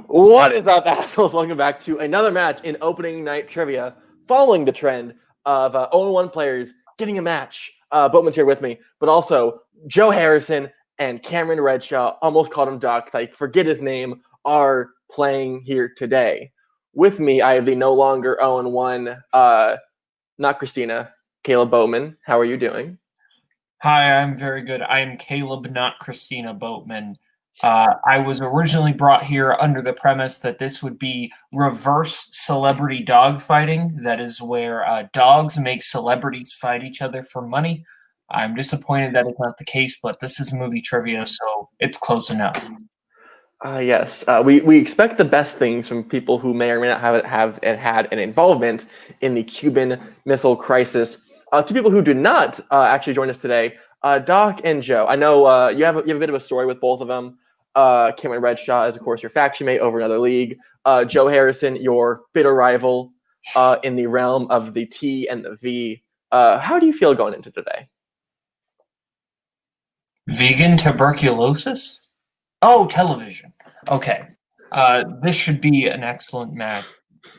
What is up, assholes? Welcome back to another match in opening night trivia, following the trend of 0-1 players getting a match. Boatman's here with me, but also Joe Harrison and Cameron Redshaw, almost called him Doc because I forget his name, are playing here today. With me, I have the no longer 0-1, not Christina, Caleb Boatman. How are you doing? Hi, I'm very good. I am Caleb, not Christina Boatman. I was originally brought here under the premise that this would be reverse celebrity dog fighting. That is where dogs make celebrities fight each other for money. I'm disappointed that it's not the case, but this is movie trivia, so it's close enough. Yes, we expect the best things from people who may or may not have had an involvement in the Cuban Missile Crisis. To people who did not actually join us today, Doc and Joe. I know you have a bit of a story with both of them. Cameron Redshaw is, of course, your faction mate over another league. Joe Harrison, your bitter rival in the realm of the T and the V. How do you feel going into today? Vegan tuberculosis? Oh, television. Okay. This should be an excellent match.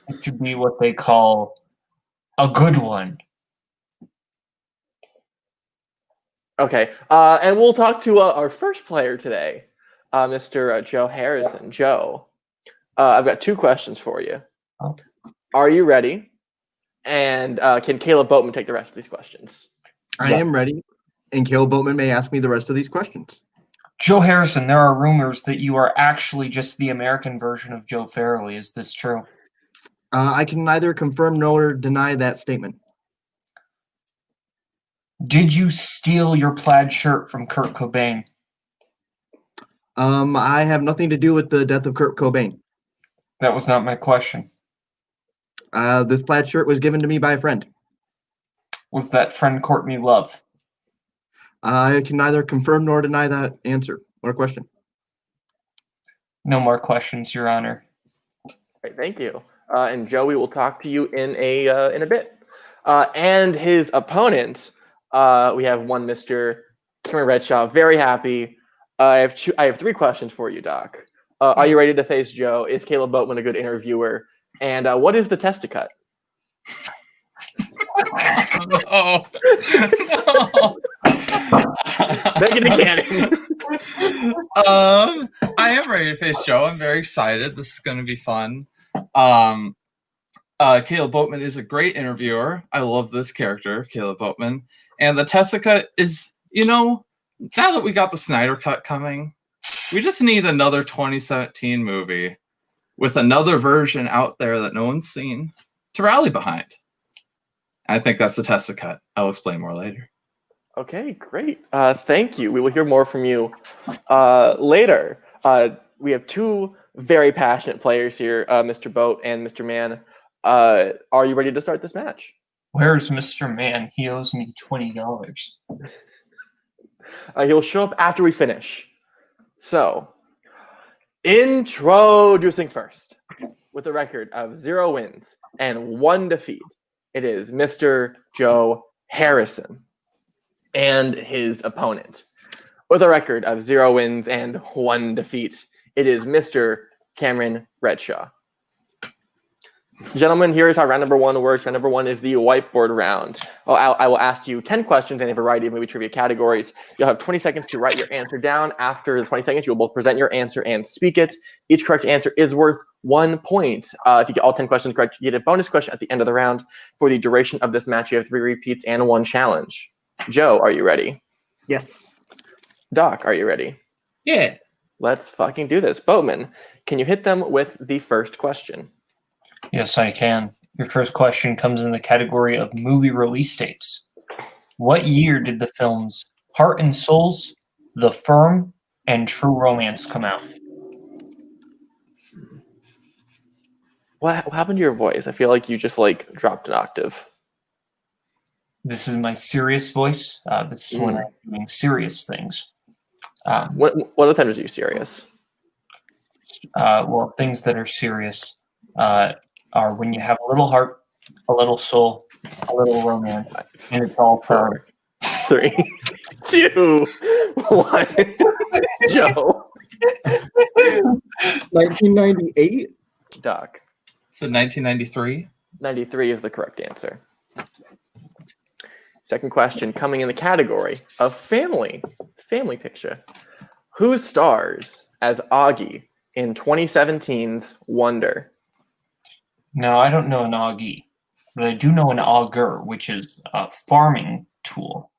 It should be what they call a good one. Okay. And we'll talk to our first player today, Mr. Joe Harrison. Joe, I've got two questions for you. Okay. Are you ready? And can Caleb Boatman take the rest of these questions? I am ready, and Caleb Boatman may ask me the rest of these questions. Joe Harrison, there are rumors that you are actually just the American version of Joe Farrelly. Is this true? I can neither confirm nor deny that statement. Did you steal your plaid shirt from Kurt Cobain? I have nothing to do with the death of Kurt Cobain. That was not my question. This plaid shirt was given to me by a friend. Was that friend Courtney Love? I can neither confirm nor deny that answer or question. No more questions, Your Honor. Great, thank you. And Joe, we will talk to you in a bit. And his opponent, we have one Mr. Cameron Redshaw. Very happy. I have three questions for you, Doc. Are you ready to face Joe? Is Caleb Boatman a good interviewer? And what is the testicut? No. Megan and Cannon. I am ready to face Joe. I'm very excited. This is going to be fun. Caleb Boatman is a great interviewer. I love this character, Caleb Boatman. And the testicut is, now that we got the Snyder Cut coming, we just need another 2017 movie with another version out there that no one's seen to rally behind. I think that's the testicut. I'll explain more later. Okay, great. Thank you. We will hear more from you later. We have two very passionate players here, Mr. Boat and Mr. Man. Are you ready to start this match? Where's Mr. Man? He owes me $20. He'll show up after we finish. So, introducing first, with a record of 0 wins and 1 defeat, it is Mr. Joe Harrison and his opponent. With a record of 0 wins and 1 defeat, it is Mr. Cameron Redshaw. Gentlemen, here is how round number 1 works. Round number 1 is the whiteboard round. I will ask you 10 questions in a variety of movie trivia categories. You'll have 20 seconds to write your answer down. After the 20 seconds, you will both present your answer and speak it. Each correct answer is worth 1 point. If you get all 10 questions correct, you get a bonus question at the end of the round. For the duration of this match, you have 3 repeats and 1 challenge. Joe, are you ready? Yes. Doc, are you ready? Yeah. Let's fucking do this. Boatman, can you hit them with the first question? Yes, I can. Your first question comes in the category of movie release dates. What year did the films Heart and Souls, The Firm, and True Romance come out? What happened to your voice? I feel like you just dropped an octave. This is my serious voice. This is when I'm doing serious things. What other times are you serious? Well, things that are serious are when you have a little heart, a little soul, a little romance, and it's all firm. 3, 2, 1. Joe. 1998? Doc. So 1993. 93 is the correct answer. Second question, coming in the category of family. It's a family picture. Who stars as Augie in 2017's Wonder? No, I don't know an augie, but I do know an auger, which is a farming tool.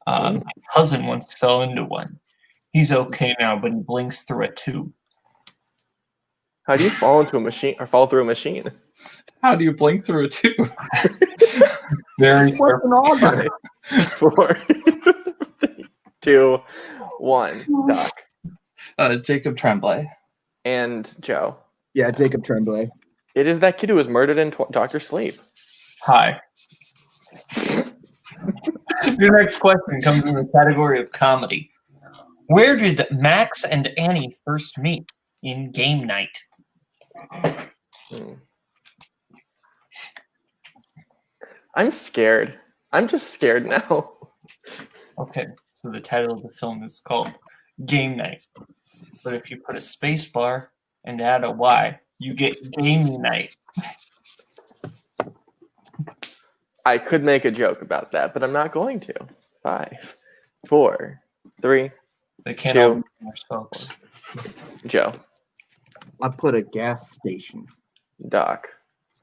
My cousin once fell into one. He's okay now, but he blinks through a tube. How do you fall into a machine or fall through a machine? How do you blink through a tube? Very What's an auger? 4, 3, 2, 1. Doc. Jacob Tremblay. And Joe. Yeah, Jacob Tremblay. It is that kid who was murdered in Dr. Sleep. Hi. Your next question comes in the category of comedy. Where did Max and Annie first meet? In Game Night. I'm scared. I'm just scared now. Okay, so the title of the film is called Game Night. But if you put a space bar and add a Y, you get Game Night. I could make a joke about that, but I'm not going to. 5, 4, 3. They can't 2. all be winners, folks. Joe. I put a gas station. Doc.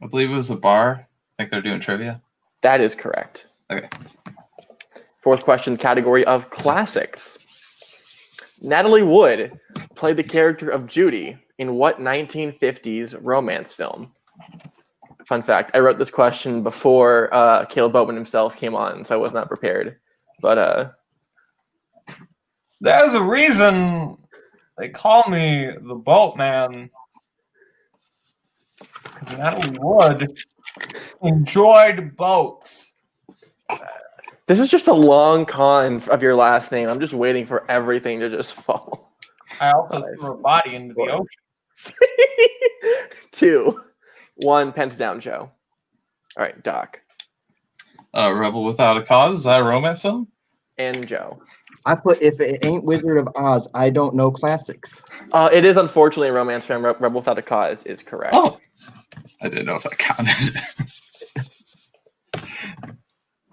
I believe it was a bar. I think they're doing trivia. That is correct. Okay. Fourth question, category of classics. Natalie Wood played the character of Judy in what 1950s romance film? Fun fact, I wrote this question before Caleb Boatman himself came on, so I was not prepared. But There's a reason they call me the Boatman. Because Natalie Wood enjoyed boats. this is just a long con of your last name. I'm just waiting for everything to just fall. I also threw a body into the ocean. 2, 1, pens down, Joe. All right, Doc. Rebel Without a Cause. Is that a romance film? And Joe. I put if it ain't Wizard of Oz, I don't know classics. It is unfortunately a romance film. Rebel Without a Cause is correct. Oh, I didn't know if that counted.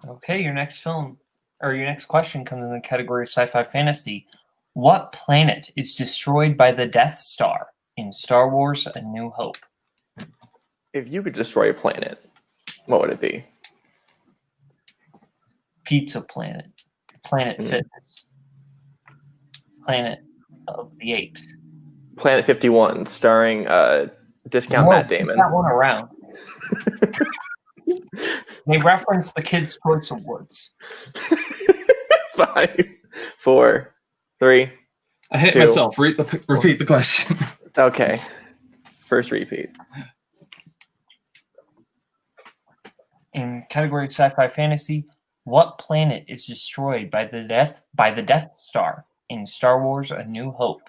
Okay, your next question comes in the category of sci-fi fantasy. What planet is destroyed by the Death Star in Star Wars: A New Hope? If you could destroy a planet, what would it be? Pizza Planet, Planet Fitness, Planet of the Apes. Planet 51, starring discount Matt Damon. That one around. They reference the Kids' Choice Awards. 5, 4, 3. I hate 2. myself. Repeat the question. Okay. First repeat. In category of sci-fi fantasy, what planet is destroyed by the Death Star in Star Wars: A New Hope?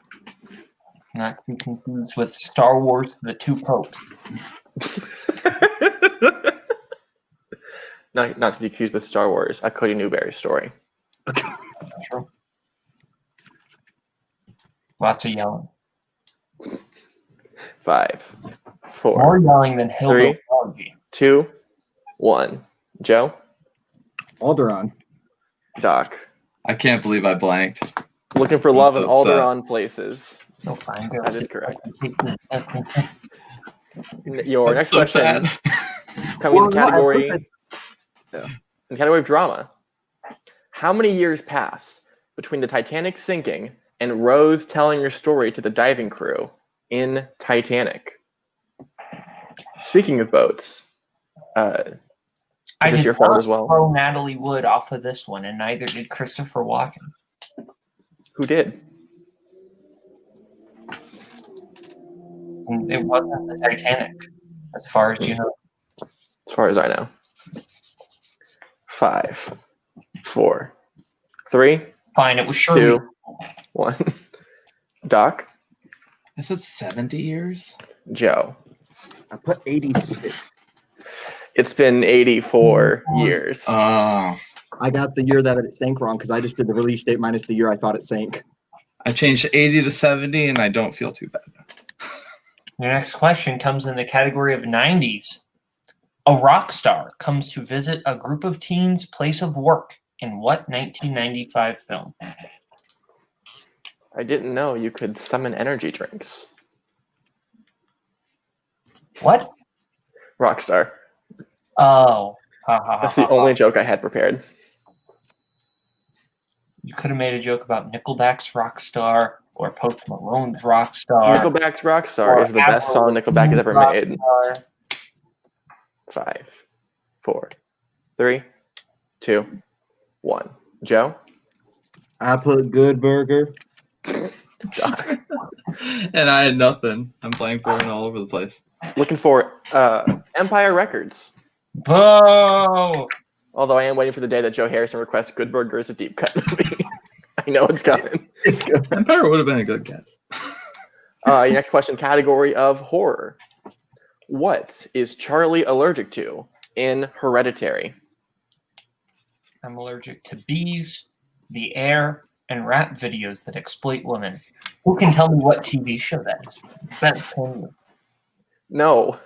Not to be confused with Star Wars: The Two Popes. Not to be confused with Star Wars: A Cody Newberry Story. True. Lots of yelling. 5, 4. More yelling than Hillbilly 3, 2, 1. Joe. Alderaan. Doc. I can't believe I blanked. Looking for love in so upset. Alderaan places. No, fine. That is correct. Your Your That's next so question sad. coming in category of drama. How many years pass between the Titanic sinking and Rose telling your story to the diving crew in Titanic? Speaking of boats, I is this did your fault not as well? throw Natalie Wood off of this one, and neither did Christopher Walken. Who did? And it wasn't the Titanic, as far as you know. As far as I know. 5, 4, 3, Fine, it was Shirley. 2, 1. Doc. I said 70 years? Joe. I put 86. It's been 84 years. Oh. I got the year that it sank wrong because I just did the release date minus the year I thought it sank. I changed 80 to 70 and I don't feel too bad. Your next question comes in the category of 90s. A rock star comes to visit a group of teens' place of work in what 1995 film? I didn't know you could summon energy drinks. What? Rockstar. Oh. Ha, ha, That's ha, the ha, only ha. joke I had prepared. You could have made a joke about Nickelback's Rockstar or Post Malone's Rockstar. Nickelback's Rockstar or is the best song Avril Nickelback has ever Lavigne's made. Rockstar. 5, 4, 3, 2, 1. Joe? I put Good Burger. Doc. And I had nothing. I'm blank for it all over the place. Looking for Empire Records. Boo! Although I am waiting for the day that Joe Harrison requests Good Burger as a deep cut movie. I know it's coming. Empire would have been a good guess. Your next question, category of horror. What is Charlie allergic to in Hereditary? I'm allergic to bees, the air, and rap videos that exploit women. Who can tell me what TV show that is? That's from? No.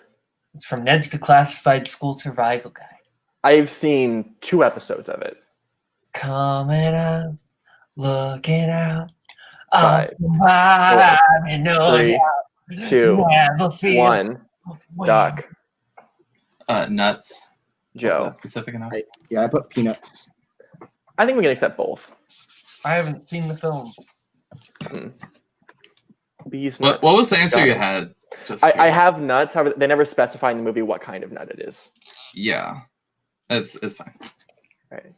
It's from Ned's Declassified School Survival Guide. I've seen 2 episodes of it. Coming out, looking out. 5, 3, 2, 1. Doc. Nuts. Joe. That's specific enough. Yeah, I put Peanut. I think we can accept both. I haven't seen the film. Bees, What nuts. was the answer Got you it. had? Just I curious. have nuts, however, they never specify in the movie what kind of nut it is. Yeah. It's fine. Right.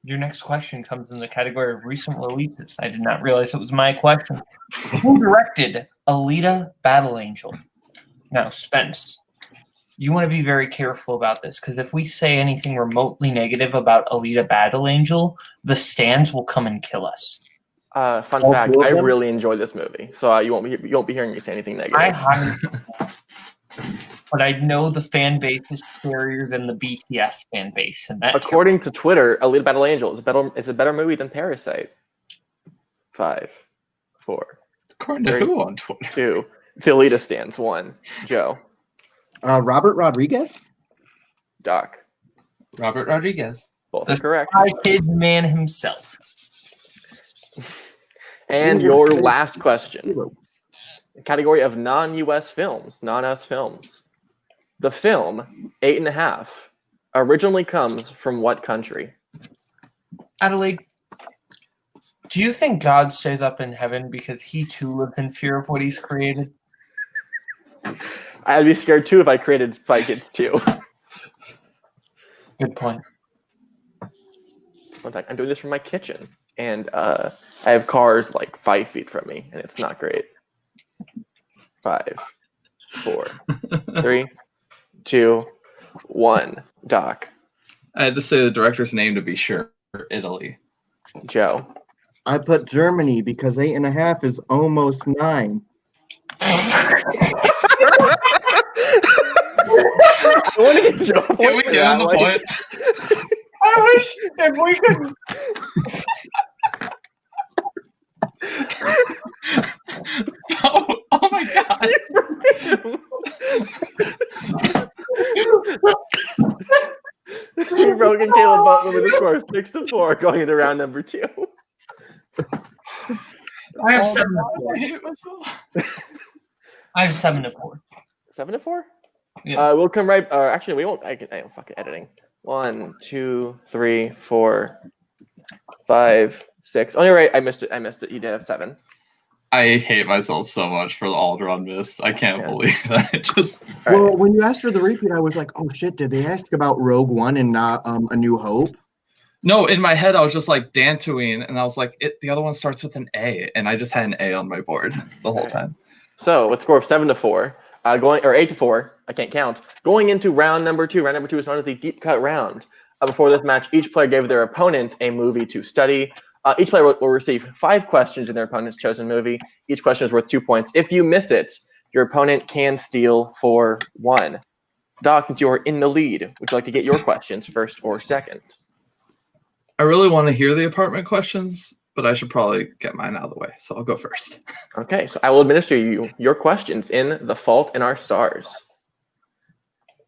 Your next question comes in the category of recent releases. I did not realize it was my question. Who directed Elita Battle Angel? Now, Spence, you want to be very careful about this, because if we say anything remotely negative about Elita Battle Angel, the stands will come and kill us. Fun All fact, 2 of I them? really enjoyed this movie, so you won't be hearing me say anything negative. I haven't, but I know the fan base is scarier than the BTS fan base, and that According to Twitter, Elite Battle Angel is a better movie than Parasite. 5, 4, According to 3, who on Twitter? 2. The Elita stands. 1. Joe. Robert Rodriguez. Doc. Robert Rodriguez. Both The are correct. Kid man himself. And your last question. Category of non-US films, non-us films. The film 8.5 originally comes from what country? Adelaide, do you think God stays up in heaven because he too lives in fear of what he's created? I'd be scared too if I created Spy Kids 2. Good point. In fact, I'm doing this from my kitchen, and I have cars like 5 feet from me, and it's not great. 5, 4, 3, 2, 1. Doc. I had to say the director's name to be sure. Italy. Joe. I put Germany because 8.5 is almost 9. I want to get Joe a point Can we for give that, him the like- point? I wish if we could. Oh my god. We've broken Caleb Butler with a score of 6-4 going into round number 2. I have 7 to I 4. hate myself. I have 7 to 4. 7-4? Yeah. We'll come right. Actually, we won't. I am fucking editing. 1, 2, 3, 4, 5, 6. Oh, you're right. I missed it. You did have 7. I hate myself so much for the Alderaan miss. I can't believe that. I just All Well, right. when you asked for the repeat, I was like, oh shit, did they ask about Rogue One and not A New Hope? no, in my head I was just like Dantooine, and I was like, the other one starts with an A, and I just had an A on my board the whole time. So with a score of 7-4, going or 8-4. I can't count. Going into round number 2. Round number 2 is known as the deep cut round. Before this match, each player gave their opponent a movie to study. Each player will receive 5 questions in their opponent's chosen movie. Each question is worth 2 points. If you miss it, your opponent can steal for 1. Doc, since you are in the lead, would you like to get your questions first or second? I really want to hear the apartment questions, but I should probably get mine out of the way, so I'll go first. Okay, so I will administer you your questions in The Fault in Our Stars.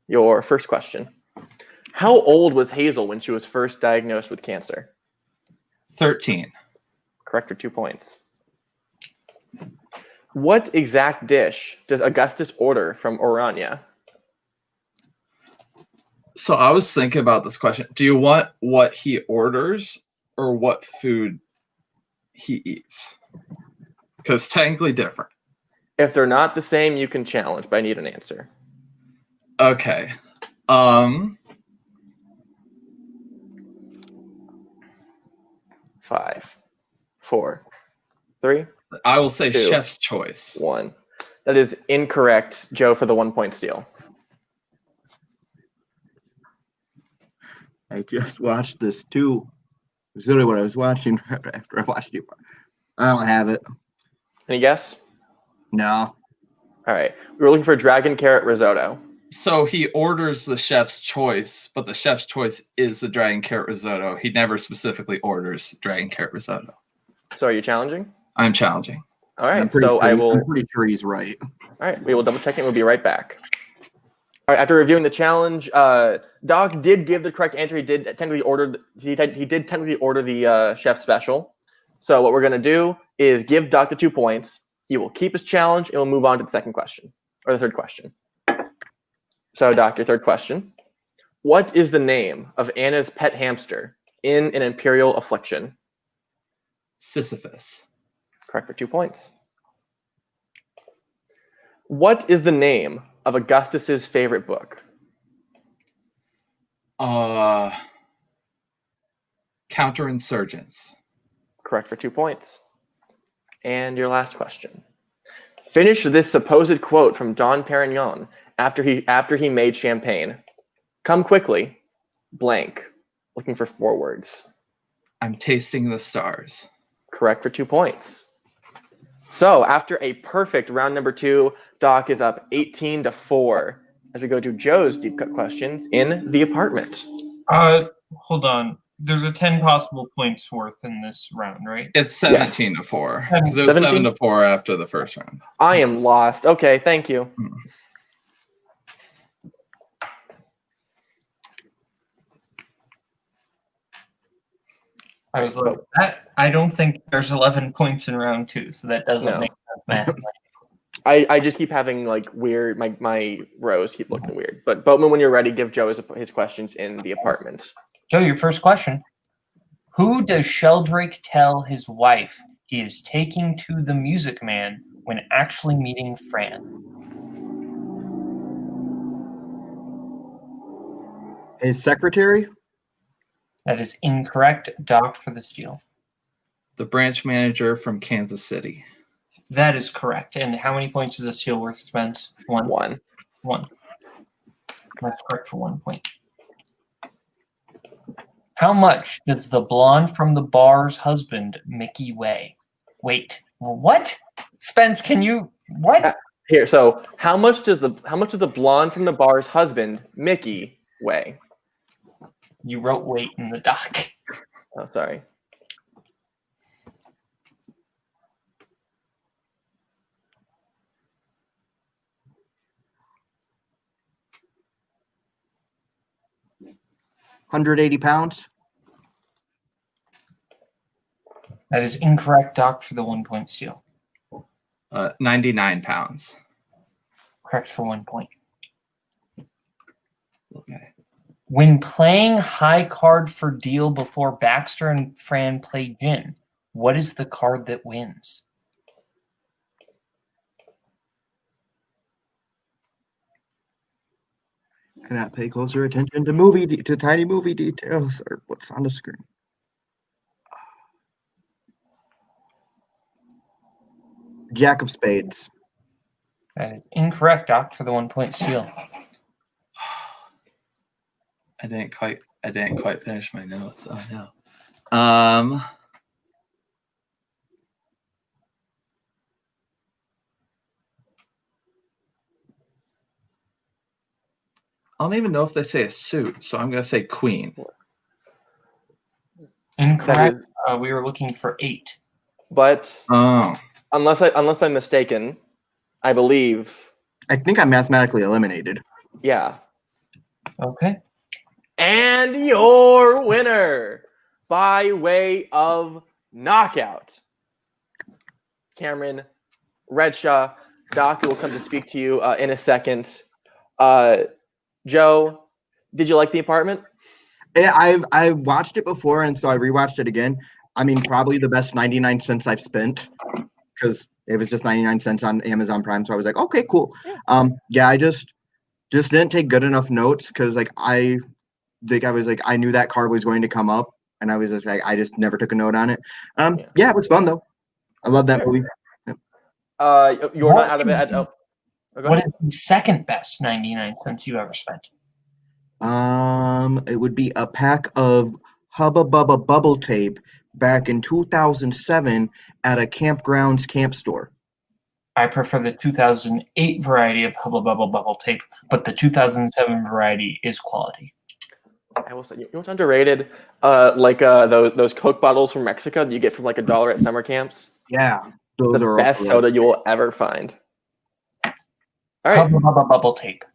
Your first question. How old was Hazel when she was first diagnosed with cancer? 13. Correct, for 2 points. What exact dish does Augustus order from Orania? So I was thinking about this question. Do you want what he orders or what food he eats? Because technically different. If they're not the same, you can challenge, but I need an answer. Okay. 5, 4, 3, I will say 2, chef's choice. 1. That is incorrect, Joe, for the 1 point steal. I just watched this too. It's literally what I was watching after I watched you. I don't have it. Any guess? No. All right. We were looking for dragon carrot risotto. So he orders the chef's choice, but the chef's choice is the dragon carrot risotto. He never specifically orders dragon carrot risotto. So are you challenging? I'm challenging. All right. I'm pretty So sure, I'm pretty sure he's right. All right. We will double check it. We'll be right back. All right. After reviewing the challenge, Doc did give the correct answer. He did technically order. He did technically order the chef special. So what we're gonna do is give Doc the 2 points. He will keep his challenge, and we'll move on to the second question or the third question. So, Doc, your third question. What is the name of Anna's pet hamster in An Imperial Affliction? Sisyphus. Correct, for 2 points. What is the name of Augustus's favorite book? Counterinsurgents. Correct, for 2 points. And your last question. Finish this supposed quote from Dom Perignon after he made champagne. Come quickly, blank. Looking for 4 words. I'm tasting the stars. Correct, for 2 points. So after a perfect round number 2, Doc is up 18-4 as we go to Joe's deep cut questions in the apartment. Hold on. There's a 10 possible points worth in this round, right? It's 17-4. Because it was 17? 7-4 after the first round. I am lost. Okay, thank you. I was like, I don't think there's 11 points in round 2, so that doesn't make sense mathematically. I just keep having like weird, my rows keep looking weird. But Boatman, when you're ready, give Joe his questions in the apartment. Joe, your first question. Who does Sheldrake tell his wife he is taking to the Music Man when actually meeting Fran? His secretary? That is incorrect. Docked for the steal. The branch manager from Kansas City. That is correct. And how many points is a steal worth, Spence? 1. 1. 1. That's correct for 1 point. How much does the blonde from the bar's husband, Mickey, weigh? Wait, what? Spence, can you what? Here, so how much does the blonde from the bar's husband, Mickey, weigh? You wrote weight in the doc. Oh, sorry. £180. That is incorrect. Docked for the 1 point steal. 99 pounds. Correct for 1 point. Okay. When playing high card for deal before Baxter and Fran play gin, what is the card that wins? Cannot pay closer attention to tiny movie details or what's on the screen. Jack of spades. That is incorrect. Docked for the 1 point steal. I didn't quite finish my notes. Oh no. I don't even know if they say a suit, so I'm gonna say queen. Incorrect. We were looking for 8. But Oh. unless I'm mistaken, I believe, I think I'm mathematically eliminated. yeah. Okay. And your winner by way of knockout, Cameron Redshaw. Doc will come to speak to you in a second. Joe, did you like the apartment? I've watched it before, and so I rewatched it again. I mean, probably the best 99 cents I've spent, because it was just 99 cents on Amazon Prime. So I was like, okay, cool. Yeah, I just didn't take good enough notes, because I was like, I knew that card was going to come up, and I was just like, I just never took a note on it. Yeah, it was fun though. I love that movie. You're not out of it. Go What ahead. is the second best 99 cents you ever spent? It would be a pack of Hubba Bubba bubble tape back in 2007 at a campgrounds camp store. I prefer the 2008 variety of Hubba Bubble bubble tape, but the 2007 variety is quality. I will say, you know what's underrated? Those Coke bottles from Mexico that you get from like $1 at summer camps. Yeah, those The are best soda you will ever find. All right, Hubba Bubba bubble tape.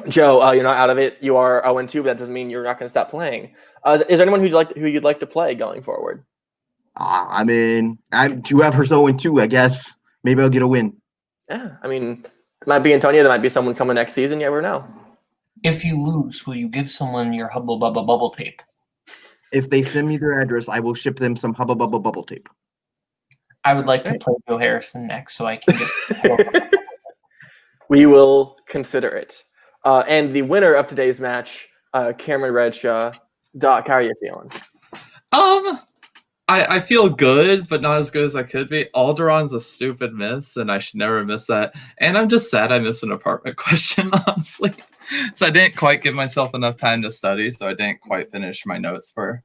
Joe, you're not out of it. You are 0-2, but that doesn't mean you're not going to stop playing. Is there anyone who you'd like to play going forward? I mean, whoever's 0-2, I guess. Maybe I'll get a win. Yeah, I mean, it might be Antonio. There might be someone coming next season. You never know. If you lose, will you give someone your Hubba Bubba bubble tape? If they send me their address, I will ship them some Hubba Bubba bubble tape. I would like to play Joe Harrison next, so I can get. We will consider it. And the winner of today's match, Cameron Redshaw. Doc, how are you feeling? I feel good, but not as good as I could be. Alderon's a stupid miss, and I should never miss that. And I'm just sad I missed an apartment question, honestly. So I didn't quite give myself enough time to study, so I didn't quite finish my notes for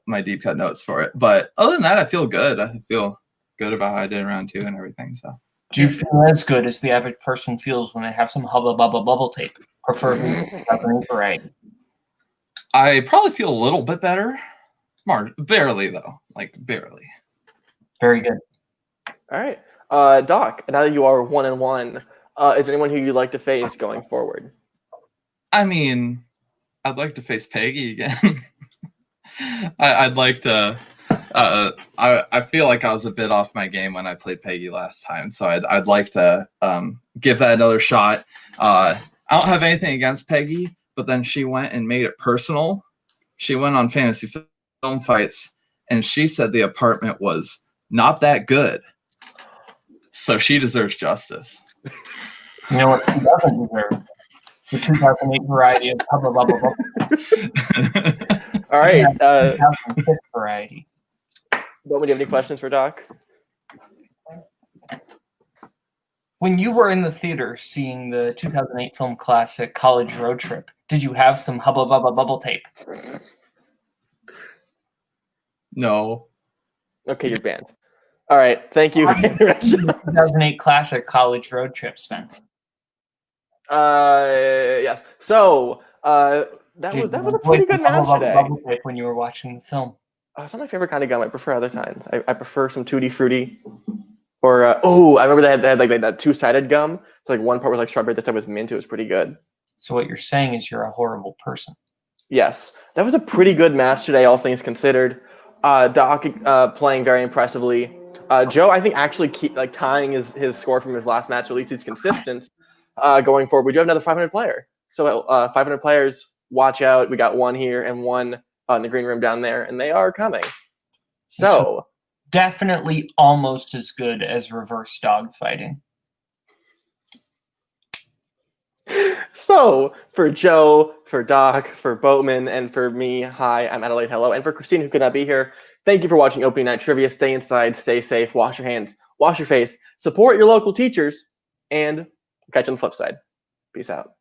my deep cut notes for it. But other than that, I feel good. I feel good about how I did in round 2 and everything. So. Do you feel as good as the average person feels when they have some Hubba Bubba bubble tape, preferably variety? I probably feel a little bit better. Barely, though. Like, barely. Very good. All right. Doc, now that you are 1-1, is there anyone who you'd like to face going forward? I mean, I'd like to face Peggy again. I'd like to... I feel like I was a bit off my game when I played Peggy last time, so I'd like to give that another shot. I don't have anything against Peggy, but then she went and made it personal. She went on Fantasy Film Fights, and she said the apartment was not that good. So she deserves justice. You know what she doesn't deserve? The 2008 variety of Hubba Bubba bubble. All right. 2006 variety. Don't we have any questions for Doc? When you were in the theater seeing the 2008 film classic College Road Trip, did you have some Hubba Bubba bubble tape? No. Okay, you're banned. All right. Thank you. 2008 classic College Road Trip, Spence. Yes. So that was a pretty good match today. Bubble tape when you were watching the film. It's not my favorite kind of gum. I prefer other times. I prefer some Tutti Frutti. Or I remember they had like that 2-sided gum. So like one part was like strawberry, this time was mint. It was pretty good. So what you're saying is you're a horrible person. Yes, that was a pretty good match today, all things considered. Doc playing very impressively. Joe, I think actually tying his score from his last match. At least he's consistent going forward. We do have another 500 player. So 500 players, watch out. We got one here and one in the green room down there, and they are coming. So definitely almost as good as reverse dog fighting. So for Joe, for Doc, for Boatman, and for me, hi, I'm Adelaide. Hello, and for Christine, who could not be here, thank you for watching Opening Night Trivia. Stay inside, stay safe, wash your hands, wash your face, support your local teachers, and catch you on the flip side. Peace out.